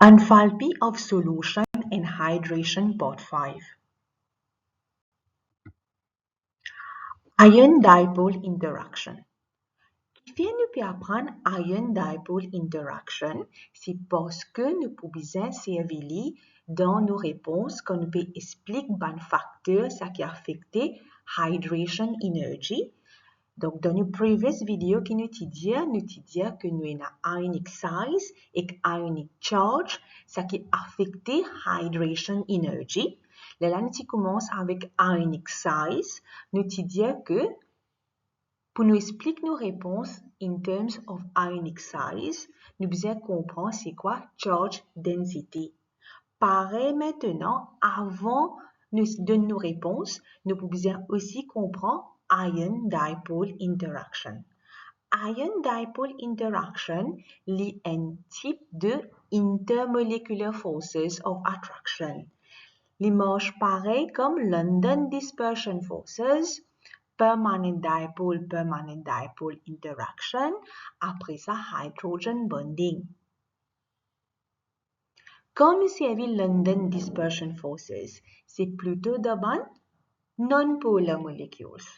Enthalpy of solution in hydration part 5. Ion dipole interaction. If nous pouvons apprendre ion dipole interaction, c'est parce que nous pouvons servir dans nos réponses quand nous pouvons expliquer les facteurs qui affectent hydration energy. Donc, dans nos previous vidéos qui nous dit que nous avons ionic size et ionic charge, ce qui affecte hydration energy. Là, nous commençons avec ionic size. Nous disons que pour nous expliquer nos réponses in terms of ionic size, nous devons comprendre c'est quoi charge density. Pareil maintenant, avant de donner nos réponses, nous pouvons aussi comprendre ion dipole interaction. Ion dipole interaction est un type de intermolecular forces of attraction. Les marchent pareil comme London dispersion forces, permanent dipole interaction, après ça hydrogen bonding. Quand nous servons London dispersion forces, c'est plutôt devant non-polar molecules.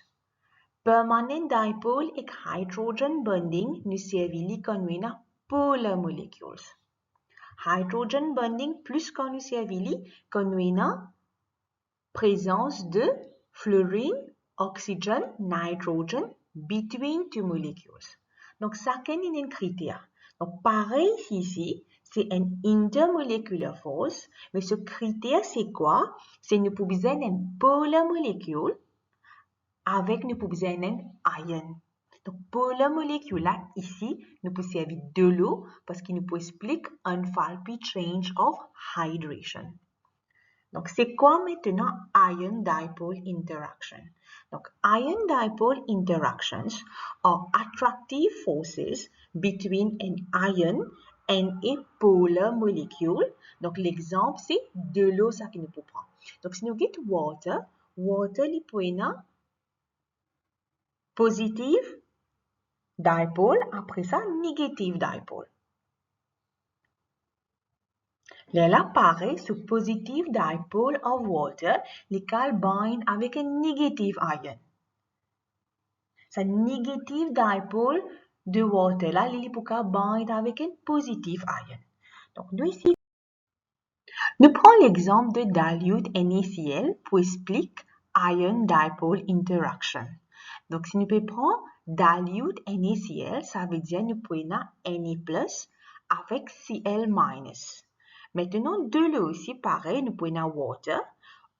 Permanent dipole et hydrogen bonding nous servons quand nous avons polar molecules. Hydrogen bonding plus quand nous servons quand nous avons présence de fluorine, oxygène, nitrogen between two molecules. Donc, ça c'est un critère. Donc, pareil ici, c'est un intermolecular force, mais ce critère c'est quoi? C'est nous pouvons une polar molecule avec nous pouvons un ion. Donc, polar molecule là, ici, nous pouvons servir de l'eau parce qu'il nous peut expliquer enthalpy change of hydration. Donc, c'est quoi maintenant ion dipole interaction? Donc, ion dipole interactions are attractive forces between an ion and a polar molecule. Donc, l'exemple, c'est de l'eau, ça qui nous peut prendre. Donc, si nous avons water, il peut être positive dipole, après ça, négative dipole. Là, pareil, ce positive dipole of water, lequel bind avec un negative ion. Ce negative dipole de water, là, il peut bind avec un positive ion. Donc, nous ici, nous prenons l'exemple de dilute NaCl pour expliquer ion dipole interaction. Donc, si nous prenons dilute NaCl, ça veut dire nous prenons Na+ avec Cl-. Maintenant, de l'eau aussi, pareil, nous prenons water.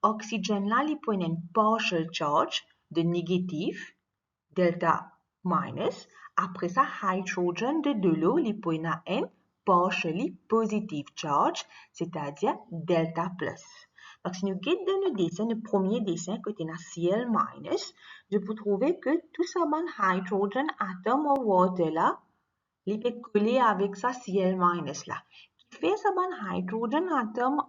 Oxygène là, il prend un partial charge de négatif, delta minus. Après ça, hydrogène de l'eau, il prend un partially positive charge, c'est-à-dire delta plus. Donc, si nous regardons le dessin, le premier dessin côté na Cl-, je peux trouver que tout ça, hydrogène atome au water là, il peut coller avec ça Cl- là. Fait ça hydrogen atome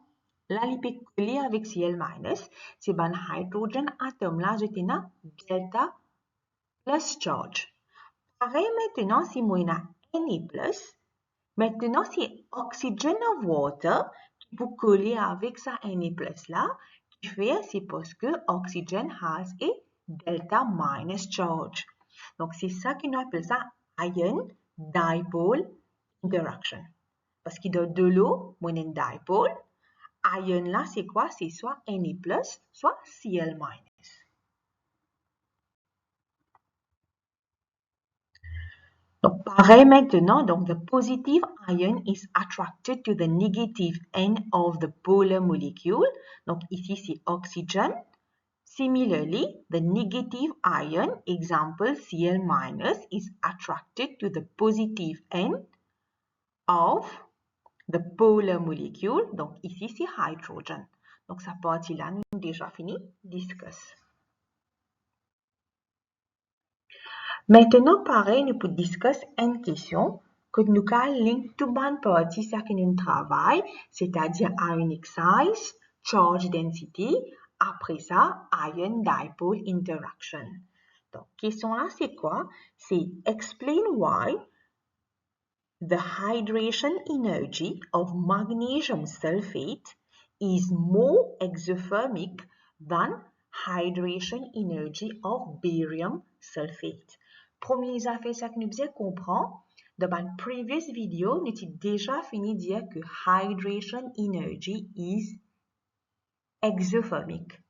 là il peut coller avec Cl-, c'est ban hydrogen atome là je t'ai delta plus charge. Pareil maintenant si moi Na, maintenant c'est oxygène of water qui peut coller avec ça Na+ là, qui fait c'est parce que oxygène has a delta minus charge. Donc c'est ça qu'on appelle ça ion dipole interaction. Parce qu'il donne de l'eau, moins un dipole. Ion là, c'est quoi? C'est soit Na+, soit Cl-. Donc, pareil maintenant, donc the positive ion is attracted to the negative end of the polar molecule. Donc, ici, c'est oxygène. Similarly, the negative ion, example Cl- is attracted to the positive end of the polar molecule. Donc, ici, c'est hydrogène. Donc, cette partie-là, nous avons déjà fini discuss. Maintenant, pareil, nous pouvons discuter une question que nous avons link to une partie que nous travaillons, c'est-à-dire ionic size, charge density, après ça, ion dipole interaction. Donc, question là, c'est quoi? C'est explain why the hydration energy of magnesium sulfate is more exothermic than hydration energy of barium sulfate. Premier affaire ça que nous devons comprendre. Dans ma previous video, nous avons déjà fini de dire que hydration energy is exothermic.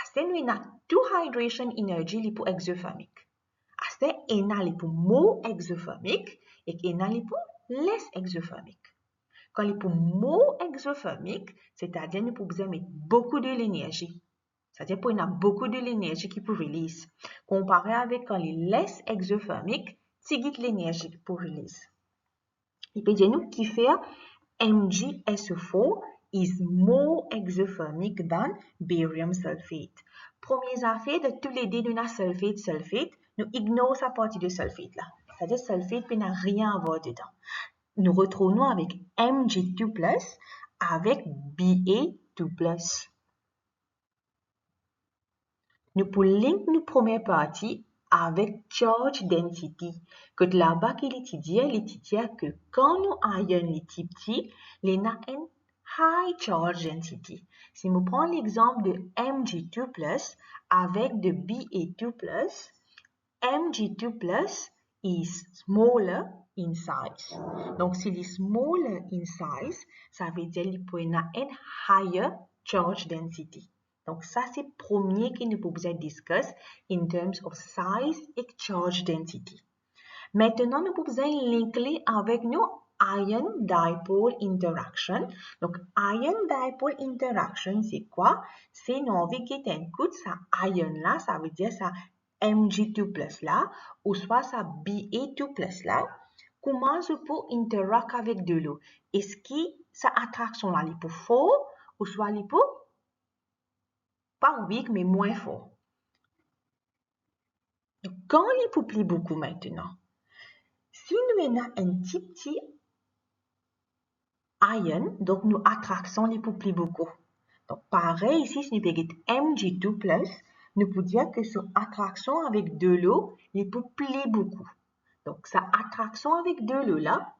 Après, nous avons two hydration energy pour exothermic. Après, nous avons pour more exothermic et nous avons pour less exothermic. Quand il est pour more exothermic, c'est-à-dire nous pouvons besoin mettre beaucoup de l'énergie. C'est-à-dire qu'on a beaucoup de l'énergie qui peut release. Comparé avec quand il est less exothermic, c'est l'énergie pour release. Il peut dire nous qui fait MgSO4 is more exothermic than barium sulfate. Première affaire de tous les deux de la sulfate, nous ignorons sa partie de sulfate là. C'est-à-dire sulfate n'a rien à voir dedans. Nous retrouvons avec Mg2+, avec Ba2+. Nous pouvons link nos première partie avec charge density. Que là-bas qu'il étudie que quand nous ayons les types T, les a une high charge density. Si nous prenons l'exemple de Mg2+, avec de Ba2+, Mg2+ is smaller in size. Donc, s'il est smaller in size, ça veut dire qu'il peut avoir une higher charge density. Donc, ça, c'est le premier que nous pouvons discuter in terms of size et charge density. Maintenant, nous pouvons linker avec nous ion-dipole interaction. Donc, ion-dipole interaction, c'est quoi? C'est nous envie qu'il y ait un coup de ça ion là, ça veut dire ça Mg2+ là, ou soit ça Ba2+ là. Comment je peux interagir avec de l'eau? Est-ce que sa attraction là, il peut fort ou soit il peut pas weak, mais moins fort. Donc, quand il peut plus beaucoup maintenant, si nous avons un petit ion, donc nous attraction les plus beaucoup. Donc, pareil ici, si nous avons Mg2+, nous pouvons dire que son attraction avec de l'eau, il peut plus beaucoup. Donc, sa attraction avec de l'eau là,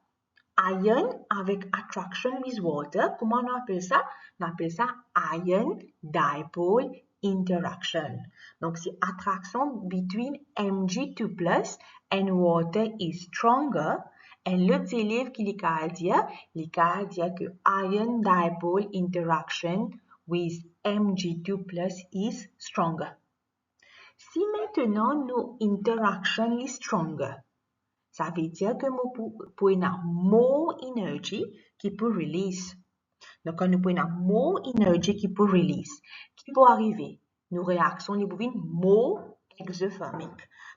ion avec attraction with water, comment on appelle ça? On appelle ça ion-dipole interaction. Donc, c'est attraction between Mg2+ and water is stronger. Et l'autre élève qui les dire que ion-dipole interaction with Mg2+ is stronger. Si maintenant nos interaction is stronger, ça veut dire que nous pouvons avoir more energy qui peut release. Donc, quand nous pouvons avoir more energy qui peut release, qui peut arriver? Nos réactions nous pouvons more exothermic.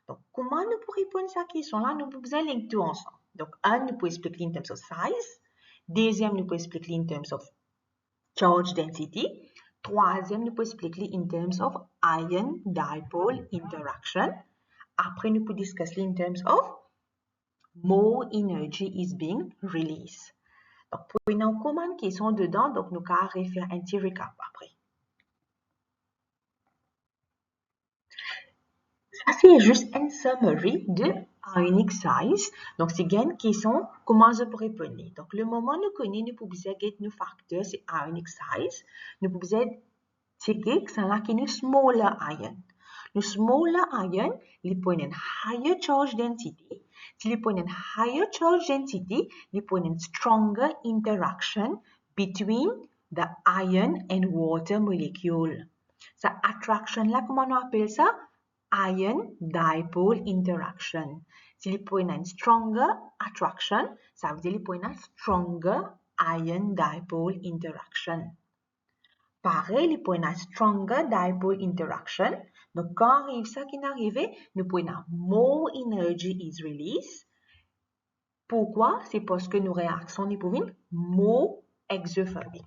Donc, comment nous pouvons répondre à cette question-là? Nous pouvons linker tout ensemble. Donc, un, nous pouvons expliquer in terms of size. Deuxième, nous pouvons expliquer in terms of charge density. Troisième, nous pouvons expliquer in terms of ion-dipole interaction. Après, nous pouvons discuter in terms of more energy is being released. Donc, pour une commande qui sont dedans, donc nous allons refaire un petit recap après. Ça, c'est juste un summary de ionic size. Donc, c'est une question, comment je peux répondre. Donc, le moment nous connaissons, nous pouvons dire que nos facteurs, c'est ionic size. Nous pouvons checker que c'est là qui est smaller ion. Le smaller ion, il peut avoir une higher charge density. Si il peut avoir une higher charge density, il peut avoir une stronger interaction between the ion and water molecule. Cette attraction là, comment on appelle ça? Ion-dipole interaction. Si il peut avoir une stronger attraction, ça veut dire qu'il peut avoir une stronger ion-dipole interaction. Pareil, il peut avoir une stronger dipole interaction. Donc, quand arrive ça qui est arrivé, nous pouvons avoir more energy is released. Pourquoi? C'est parce que nos réactions nous pouvons more exothermic.